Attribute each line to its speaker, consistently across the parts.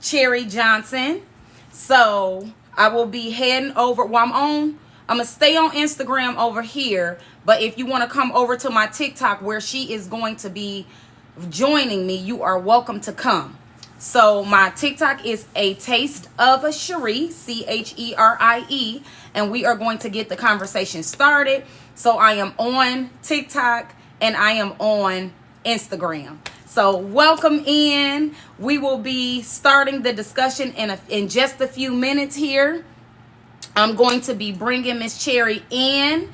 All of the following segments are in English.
Speaker 1: Cherie Johnson. So I will be heading over. I'm gonna stay on Instagram over here. But if you want to come over to my TikTok where she is going to be joining me, you are welcome to come. So my TikTok is a taste of a Cherie, Cherie, and we are going to get the conversation started. So I am on TikTok and I am on Instagram. So welcome in. We will be starting the discussion in just a few minutes here. I'm going to be bringing Miss Cherie in.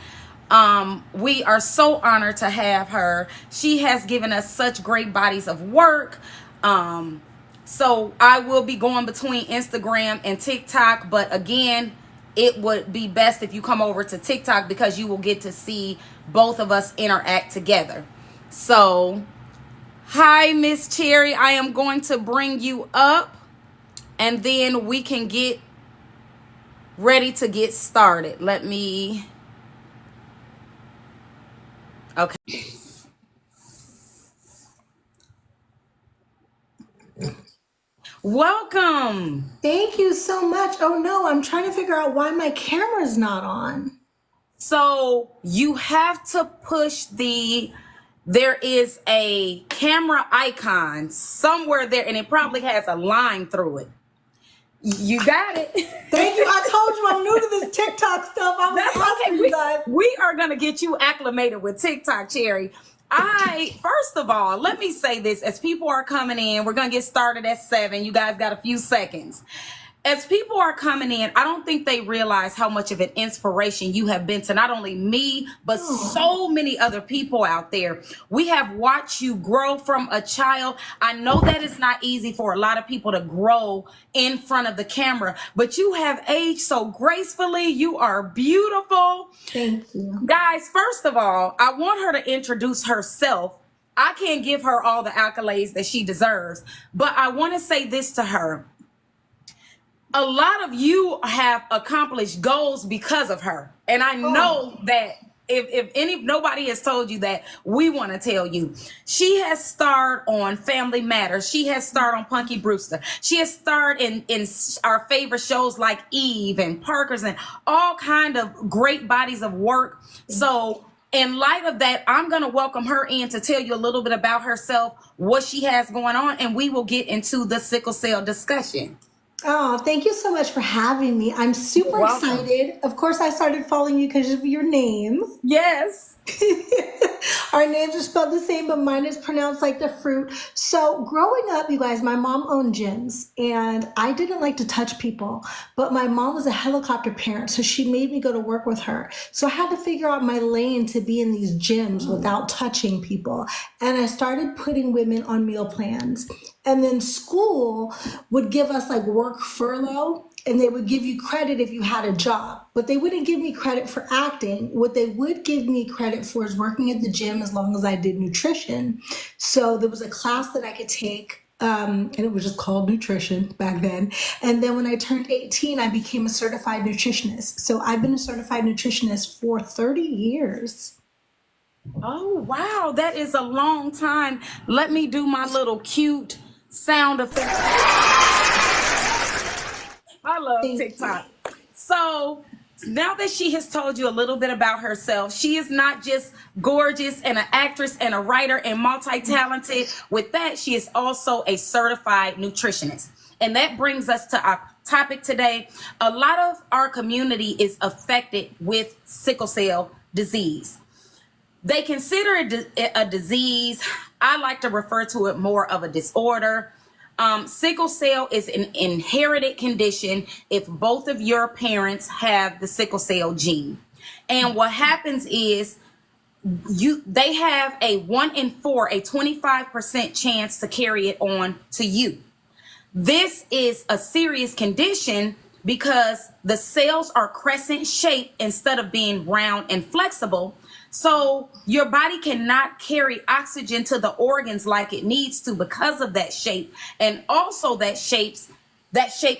Speaker 1: We are so honored to have her. She has given us such great bodies of work. So I will be going between Instagram and TikTok, but again, it would be best if you come over to TikTok because you will get to see both of us interact together. So, hi, Miss Cherie. I am going to bring you up and then we can get ready to get started. Okay. Welcome.
Speaker 2: Thank you so much. Oh no, I'm trying to figure out why my camera's not on.
Speaker 1: So you have to push there is a camera icon somewhere there and it probably has a line through it. You got it.
Speaker 2: Thank you. I told you I'm new to this TikTok stuff. I was asking you guys.
Speaker 1: We are going to get you acclimated with TikTok, Cherie. First of all, let me say this. As people are coming in, we're going to get started at 7. You guys got a few seconds. As people are coming in, I don't think they realize how much of an inspiration you have been to not only me, but so many other people out there. We have watched you grow from a child. I know that it's not easy for a lot of people to grow in front of the camera, but you have aged so gracefully. You are beautiful.
Speaker 2: Thank you.
Speaker 1: Guys, first of all, I want her to introduce herself. I can't give her all the accolades that she deserves, but I want to say this to her. A lot of you have accomplished goals because of her. And I know that if nobody has told you that, we want to tell you. She has starred on Family Matters. She has starred on Punky Brewster. She has starred in our favorite shows like Eve and Parker's and all kind of great bodies of work. So in light of that, I'm going to welcome her in to tell you a little bit about herself, what she has going on, and we will get into the sickle cell discussion.
Speaker 2: Oh, thank you so much for having me. I'm super excited. Of course, I started following you because of your name.
Speaker 1: Yes.
Speaker 2: Our names are spelled the same, but mine is pronounced like the fruit. So growing up, you guys, my mom owned gyms and I didn't like to touch people, but my mom was a helicopter parent. So she made me go to work with her. So I had to figure out my lane to be in these gyms without touching people. And I started putting women on meal plans. And then school would give us like work furlough and they would give you credit if you had a job, but they wouldn't give me credit for acting. What they would give me credit for is working at the gym as long as I did nutrition. So there was a class that I could take and it was just called nutrition back then. And then when I turned 18, I became a certified nutritionist. So I've been a certified nutritionist for 30 years.
Speaker 1: Oh, wow. That is a long time. Let me do my little cute sound effect. I love TikTok. So now that she has told you a little bit about herself, she is not just gorgeous and an actress and a writer and multi-talented. With that, she is also a certified nutritionist. And that brings us to our topic today. A lot of our community is affected with sickle cell disease. They consider it a disease. I like to refer to it more of a disorder. Sickle cell is an inherited condition if both of your parents have the sickle cell gene. And what happens is they have a 1 in 4, a 25% chance to carry it on to you. This is a serious condition because the cells are crescent shaped instead of being round and flexible. So your body cannot carry oxygen to the organs like it needs to because of that shape. And also that shape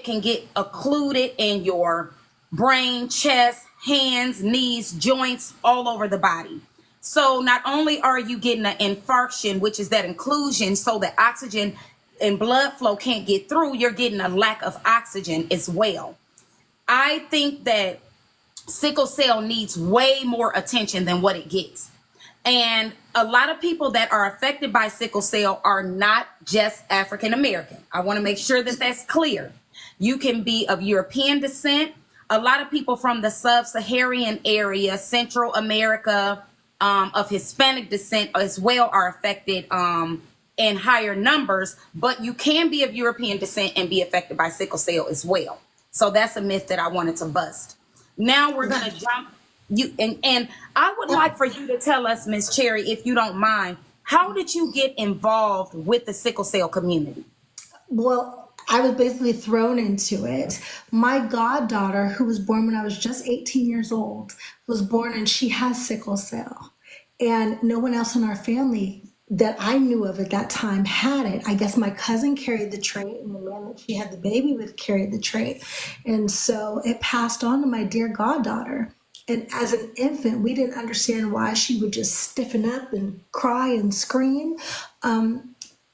Speaker 1: can get occluded in your brain, chest, hands, knees, joints, all over the body. So not only are you getting an infarction, which is that inclusion, so that oxygen and blood flow can't get through, you're getting a lack of oxygen as well. I think that sickle cell needs way more attention than what it gets. And a lot of people that are affected by sickle cell are not just African American. I want to make sure that that's clear. You can be of European descent. A lot of people from the sub-Saharan area, Central America, of Hispanic descent as well are affected in higher numbers, but you can be of European descent and be affected by sickle cell as well. So that's a myth that I wanted to bust. Now we're going to jump you and I would like for you to tell us, Miss Cherie, if you don't mind, how did you get involved with the sickle cell community?
Speaker 2: Well, I was basically thrown into it. My goddaughter, who was born when I was just 18 years old, was born and she has sickle cell. And no one else in our family that I knew of at that time had it. I guess my cousin carried the trait, and the man that she had the baby with carried the trait. And so it passed on to my dear goddaughter. And as an infant, we didn't understand why she would just stiffen up and cry and scream.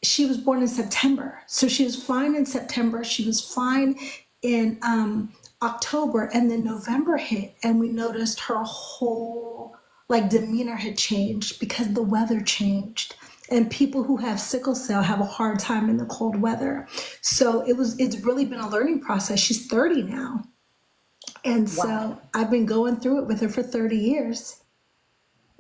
Speaker 2: She was born in September. So she was fine in September. She was fine in October. And then November hit, and we noticed her whole demeanor had changed because the weather changed. And people who have sickle cell have a hard time in the cold weather. So it's really been a learning process. She's 30 now. And so I've been going through it with her for 30 years.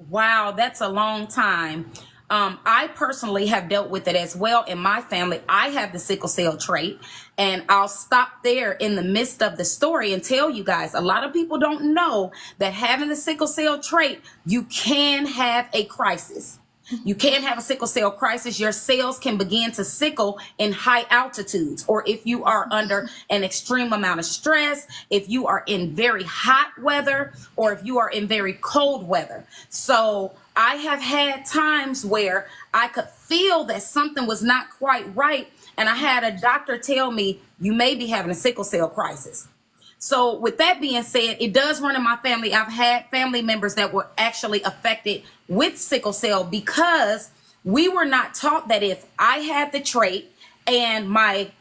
Speaker 1: Wow, that's a long time. I personally have dealt with it as well in my family. I have the sickle cell trait, and I'll stop there in the midst of the story and tell you guys, a lot of people don't know that having the sickle cell trait, you can have a crisis. You can have a sickle cell crisis. Your cells can begin to sickle in high altitudes, or if you are under an extreme amount of stress, if you are in very hot weather, or if you are in very cold weather. So I have had times where I could feel that something was not quite right, and I had a doctor tell me, you may be having a sickle cell crisis. So with that being said, it does run in my family. I've had family members that were actually affected with sickle cell because we were not taught that if I had the trait and my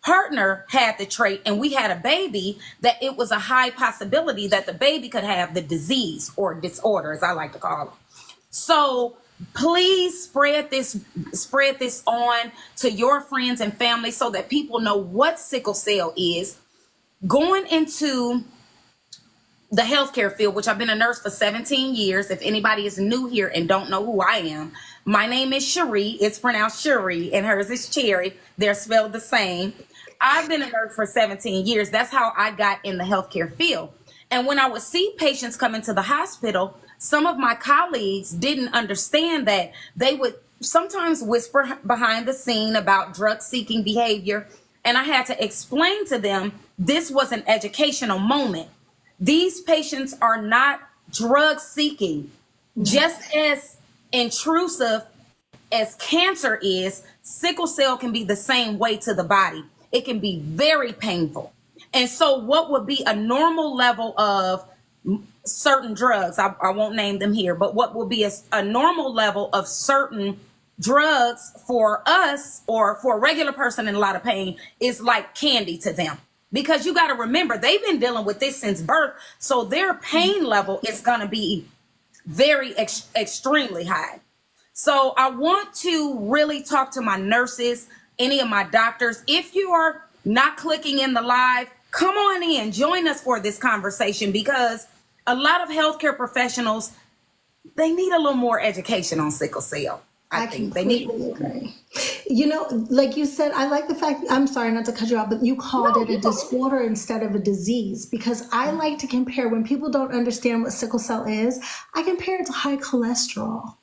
Speaker 1: partner had the trait and we had a baby, that it was a high possibility that the baby could have the disease or disorder, as I like to call it. So please spread this on to your friends and family so that people know what sickle cell is. Going into the healthcare field, which I've been a nurse for 17 years. If anybody is new here and don't know who I am, my name is Cherie. It's pronounced Cherie, and hers is Cherie. They're spelled the same. I've been a nurse for 17 years. That's how I got in the healthcare field. And when I would see patients come into the hospital, some of my colleagues didn't understand that they would sometimes whisper behind the scene about drug-seeking behavior. And I had to explain to them this was an educational moment. These patients are not drug seeking. Just as intrusive as cancer is, sickle cell can be the same way to the body. It can be very painful. And so what would be a normal level of certain drugs, I won't name them here, but what will be a normal level of certain drugs for us or for a regular person in a lot of pain is like candy to them. Because you got to remember, they've been dealing with this since birth. So their pain level is going to be very extremely high. So I want to really talk to my nurses, any of my doctors. If you are not clicking in the live, come on in, join us for this conversation, because a lot of healthcare professionals, they need a little more education on sickle cell. I think they need to agree.
Speaker 2: You know, like you said, I like the fact, I'm sorry not to cut you off, but you called it a disorder instead of a disease, because I like to compare, when people don't understand what sickle cell is, I compare it to high cholesterol.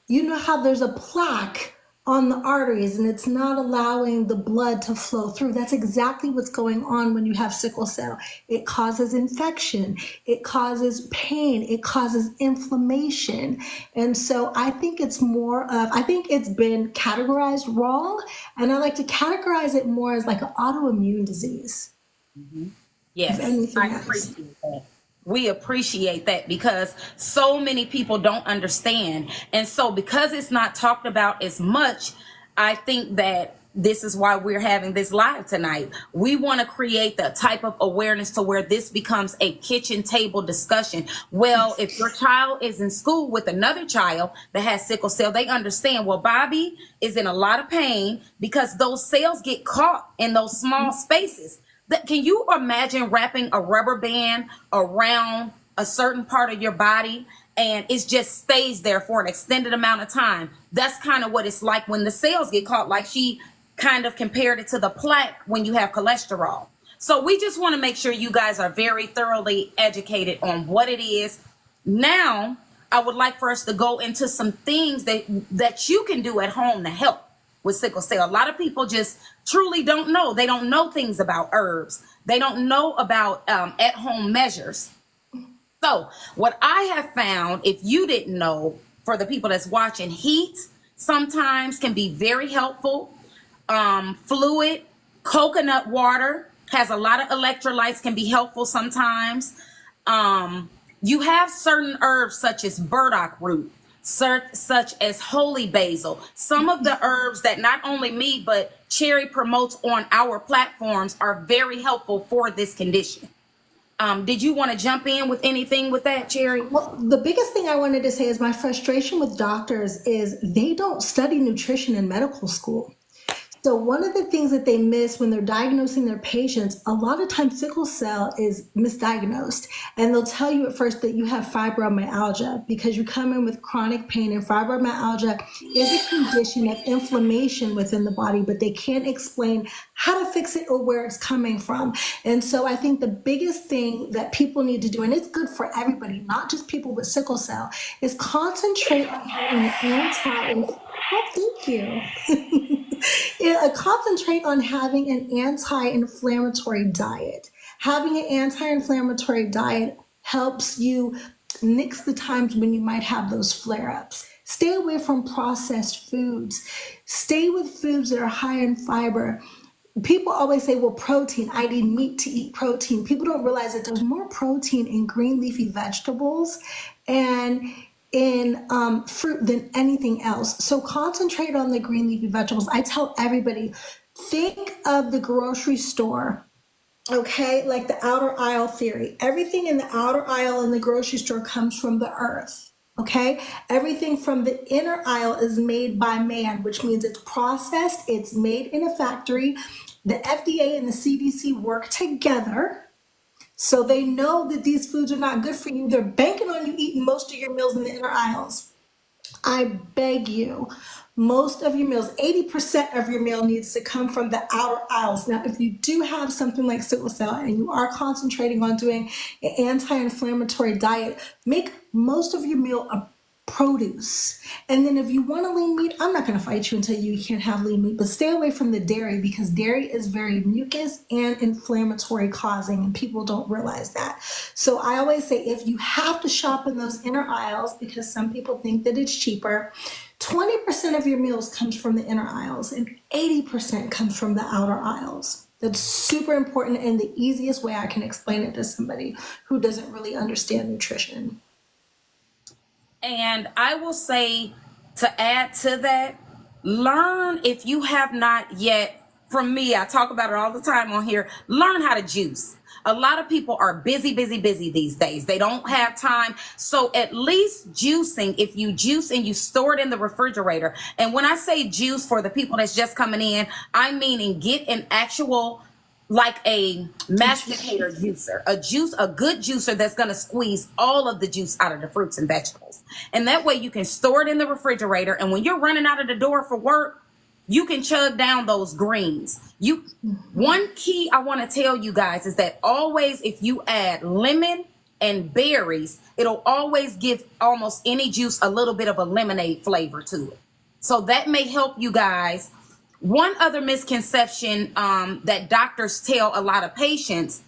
Speaker 2: You know how there's a plaque on the arteries and it's not allowing the blood to flow through. That's exactly what's going on when you have sickle cell. It causes infection, it causes pain, it causes inflammation. And so I think it's I think it's been categorized wrong, and I like to categorize it more as like an autoimmune disease.
Speaker 1: Mm-hmm. Yes, I appreciate that. We appreciate that, because so many people don't understand. And so because it's not talked about as much, I think that this is why we're having this live tonight. We want to create the type of awareness to where this becomes a kitchen table discussion. Well, if your child is in school with another child that has sickle cell, they understand, well, Bobby is in a lot of pain because those cells get caught in those small spaces. Can you imagine wrapping a rubber band around a certain part of your body and it just stays there for an extended amount of time? That's kind of what it's like when the cells get caught, like she kind of compared it to the plaque when you have cholesterol. So we just want to make sure you guys are very thoroughly educated on what it is. Now, I would like for us to go into some things that you can do at home to help with sickle cell. A lot of people just truly don't know. They don't know things about herbs. They don't know about at-home measures. So what I have found, if you didn't know, for the people that's watching, heat sometimes can be very helpful. Fluid, coconut water has a lot of electrolytes, can be helpful sometimes. You have certain herbs such as burdock root, such as holy basil. Some of the herbs that not only me, but Cherie promotes on our platforms are very helpful for this condition. Did you want to jump in with anything with that, Cherie?
Speaker 2: Well, the biggest thing I wanted to say is my frustration with doctors is they don't study nutrition in medical school. So one of the things that they miss when they're diagnosing their patients, a lot of times sickle cell is misdiagnosed. And they'll tell you at first that you have fibromyalgia because you come in with chronic pain, and fibromyalgia is a condition of inflammation within the body, but they can't explain how to fix it or where it's coming from. And so I think the biggest thing that people need to do, and it's good for everybody, not just people with sickle cell, is concentrate on having an thank you. Concentrate on having an anti-inflammatory diet. Having an anti-inflammatory diet helps you nix the times when you might have those flare-ups. Stay away from processed foods. Stay with foods that are high in fiber. People always say, well, protein, I need meat to eat protein. People don't realize that there's more protein in green leafy vegetables and in fruit than anything else. So concentrate on the green leafy vegetables. I tell everybody, think of the grocery store, okay? Like the outer aisle theory. Everything in the outer aisle in the grocery store comes from the earth, okay? Everything from the inner aisle is made by man, which means it's processed, it's made in a factory. The FDA and the CDC work together. So they know that these foods are not good for you. They're banking on you eating most of your meals in the inner aisles. I beg you, most of your meals, 80% of your meal needs to come from the outer aisles. Now, if you do have something like sickle cell and you are concentrating on doing an anti-inflammatory diet, make most of your meal a produce. And then if you want to lean meat, I'm not going to fight you until you can't have lean meat, but stay away from the dairy because dairy is very mucus and inflammatory causing, and people don't realize that. So I always say, if you have to shop in those inner aisles, because some people think that it's cheaper, 20% of your meals comes from the inner aisles and 80% comes from the outer aisles. That's super important and the easiest way I can explain it to somebody who doesn't really understand nutrition.
Speaker 1: And I will say, to add to that, learn, if you have not yet, from me, I talk about it all the time on here, learn how to juice. A lot of people are busy these days. They don't have time. So at least juicing, if you juice and you store it in the refrigerator. And when I say juice, for the people that's just coming in, I mean get an actual, like a masticator juicer, a good juicer that's going to squeeze all of the juice out of the fruits and vegetables. And that way you can store it in the refrigerator. And when you're running out of the door for work, you can chug down those greens. One key I want to tell you guys is that always, if you add lemon and berries, it'll always give almost any juice a little bit of a lemonade flavor to it. So that may help you guys. One other misconception that doctors tell a lot of patients,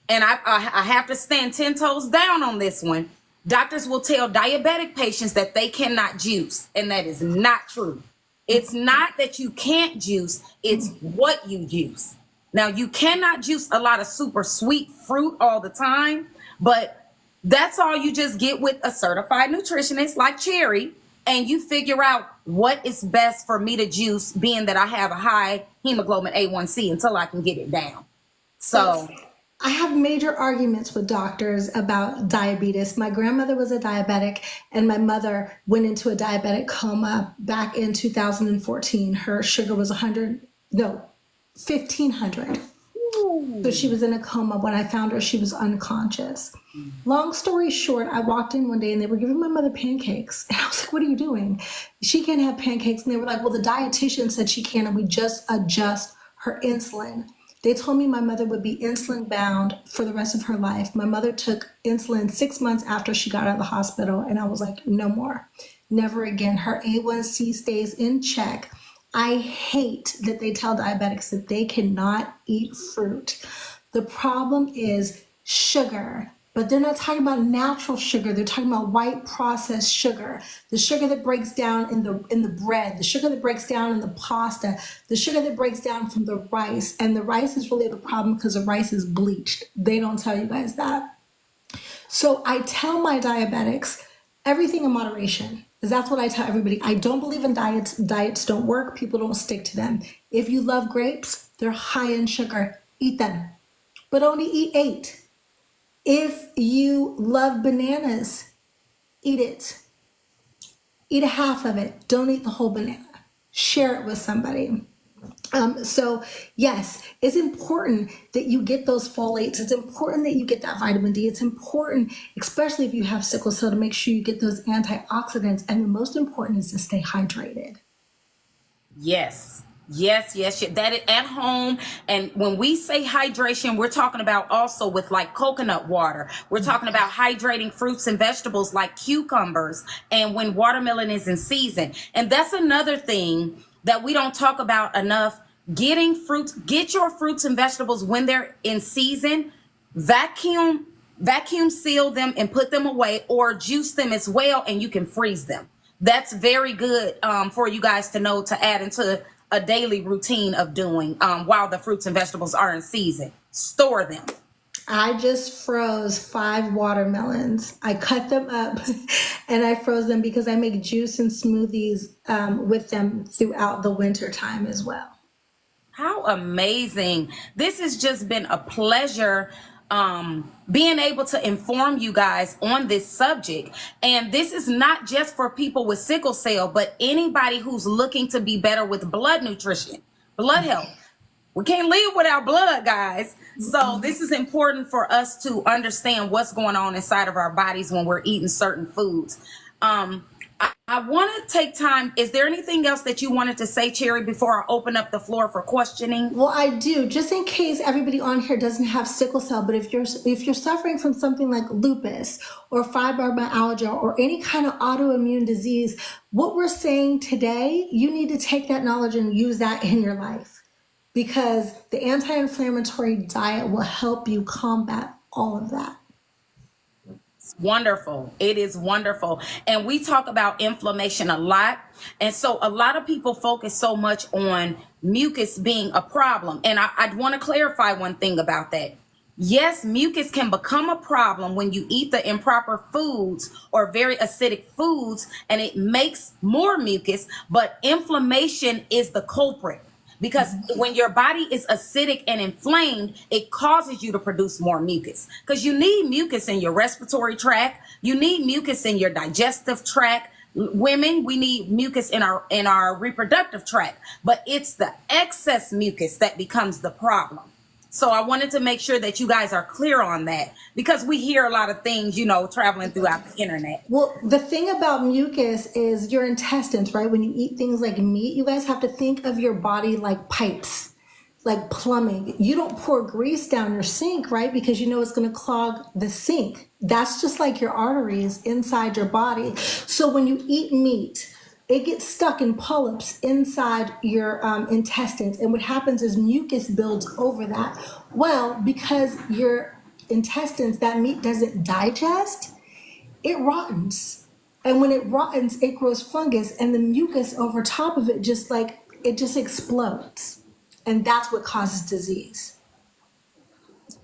Speaker 1: and I have to stand 10 toes down on this one. Doctors will tell diabetic patients that they cannot juice, and that is not true. It's not that you can't juice, it's what you juice. Now, you cannot juice a lot of super sweet fruit all the time, but that's all you just get with a certified nutritionist like Cherie and you figure out what is best for me to juice, being that I have a high hemoglobin A1C, until I can get it down. So
Speaker 2: I have major arguments with doctors about diabetes. My grandmother was a diabetic, and my mother went into a diabetic coma back in 2014. Her sugar was 1,500. So she was in a coma. When I found her, she was unconscious. Long story short, I walked in one day and they were giving my mother pancakes. And I was like, what are you doing? She can't have pancakes. And they were like, well, the dietitian said she can, and we just adjust her insulin. They told me my mother would be insulin bound for the rest of her life. My mother took insulin 6 months after she got out of the hospital, and I was like, no more, never again. Her A1C stays in check. I hate that they tell diabetics that they cannot eat fruit. The problem is sugar, but they're not talking about natural sugar. They're talking about white processed sugar, the sugar that breaks down in the bread, the sugar that breaks down in the pasta, the sugar that breaks down from the rice. And the rice is really the problem because the rice is bleached. They don't tell you guys that. So I tell my diabetics everything in moderation, because that's what I tell everybody. I don't believe in diets. Diets don't work. People don't stick to them. If you love grapes, they're high in sugar. Eat them, but only eat 8. If you love bananas, eat it. Eat a half of it. Don't eat the whole banana. Share it with somebody. So yes, it's important that you get those folates. It's important that you get that vitamin D. It's important, especially if you have sickle cell, to make sure you get those antioxidants. And the most important is to stay hydrated.
Speaker 1: yes. Yes, that at home. And when we say hydration, we're talking about also with like coconut water. We're talking about hydrating fruits and vegetables like cucumbers, and when watermelon is in season. And that's another thing that we don't talk about enough. Get your fruits and vegetables when they're in season. Vacuum seal them and put them away, or juice them as well, and you can freeze them. That's very good for you guys to know, to add into a daily routine of doing while the fruits and vegetables are in season. Store them.
Speaker 2: I just froze 5 watermelons. I cut them up and I froze them because I make juice and smoothies with them throughout the winter time as well.
Speaker 1: How amazing. This has just been a pleasure being able to inform you guys on this subject. And this is not just for people with sickle cell, but anybody who's looking to be better with blood nutrition, blood health. We can't live without blood, guys. So this is important for us to understand what's going on inside of our bodies when we're eating certain foods. I want to take time. Is there anything else that you wanted to say, Cherie, before I open up the floor for questioning?
Speaker 2: Well, I do, just in case everybody on here doesn't have sickle cell, but if you're suffering from something like lupus or fibromyalgia or any kind of autoimmune disease, what we're saying today, you need to take that knowledge and use that in your life, because the anti-inflammatory diet will help you combat all of that.
Speaker 1: Wonderful. It is wonderful. And we talk about inflammation a lot. And so a lot of people focus so much on mucus being a problem. And I want to clarify one thing about that. Yes, mucus can become a problem when you eat the improper foods or very acidic foods, and it makes more mucus, but inflammation is the culprit. Because when your body is acidic and inflamed, it causes you to produce more mucus. Because you need mucus in your respiratory tract. You need mucus in your digestive tract. Women, we need mucus in our reproductive tract. But it's the excess mucus that becomes the problem. So I wanted to make sure that you guys are clear on that, because we hear a lot of things, traveling throughout the internet.
Speaker 2: Well, the thing about mucus is your intestines, right? When you eat things like meat, you guys have to think of your body like pipes, like plumbing. You don't pour grease down your sink, right? Because you know it's going to clog the sink. That's just like your arteries inside your body. So when you eat meat, it gets stuck in polyps inside your intestines. And what happens is mucus builds over that. Well, because your intestines, that meat doesn't digest, it rottens. And when it rottens, it grows fungus, and the mucus over top of it just explodes. And that's what causes disease.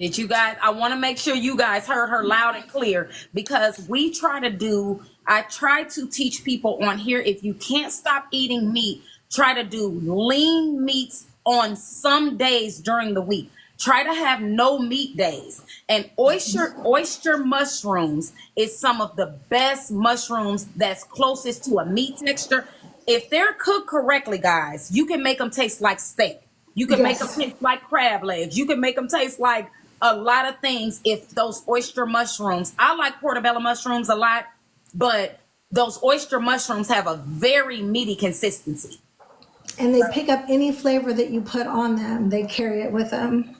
Speaker 1: Did you guys, I want to make sure you guys heard her loud and clear, because I try to teach people on here, if you can't stop eating meat, try to do lean meats on some days during the week. Try to have no meat days. And oyster mushrooms is some of the best mushrooms that's closest to a meat texture. If they're cooked correctly, guys, you can make them taste like steak. You can make them taste like crab legs. You can make them taste like a lot of things. If those oyster mushrooms, I like portobello mushrooms a lot, but those oyster mushrooms have a very meaty consistency.
Speaker 2: And they pick up any flavor that you put on them. They carry it with them.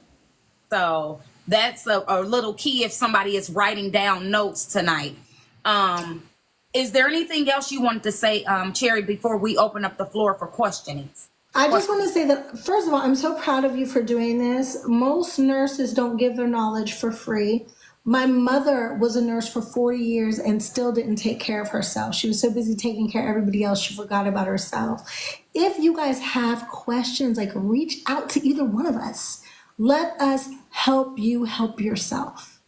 Speaker 1: So that's a little key if somebody is writing down notes tonight. Is there anything else you wanted to say, Cherie, before we open up the floor for questionings?
Speaker 2: I just want to say that, first of all, I'm so proud of you for doing this. Most nurses don't give their knowledge for free. My mother was a nurse for 40 years and still didn't take care of herself. She was so busy taking care of everybody else, she forgot about herself. If you guys have questions, like, reach out to either one of us. Let us help you help yourself.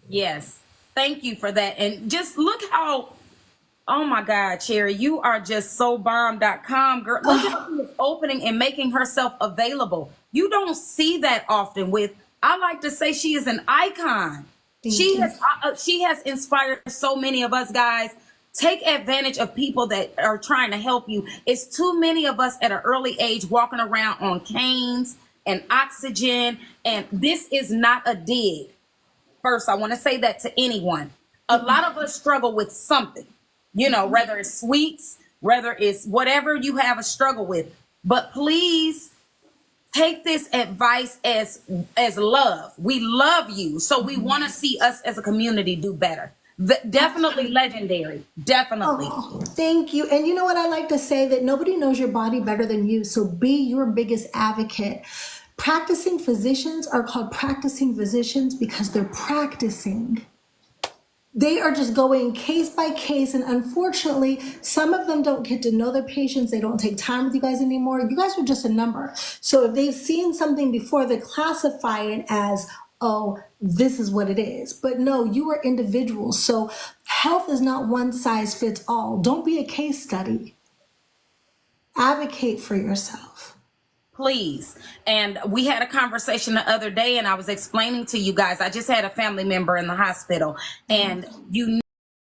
Speaker 1: Yes. Thank you for that. And just look how, oh my God, Cherie, you are just so bomb.com, girl. Look at how she's opening and making herself available. You don't see that often with, I like to say she is an icon. She has inspired so many of us, guys. Take advantage of people that are trying to help you. It's too many of us at an early age walking around on canes and oxygen. And this is not a dig. First, I want to say that to anyone. A lot of us struggle with something. You know, whether it's sweets, whether it's whatever you have a struggle with. But please take this advice as love. We love you. So we want to see us as a community do better. Definitely legendary. Definitely.
Speaker 2: Oh, thank you. And you know what I like to say? That nobody knows your body better than you. So be your biggest advocate. Practicing physicians are called practicing physicians because they're practicing. They are just going case by case, and unfortunately, some of them don't get to know their patients. They don't take time with you guys anymore. You guys are just a number. So if they've seen something before, they classify it as, oh, this is what it is. But no, you are individuals. So health is not one size fits all. Don't be a case study. Advocate for yourself.
Speaker 1: Please. And we had a conversation the other day, and I was explaining to you guys, I just had a family member in the hospital, and you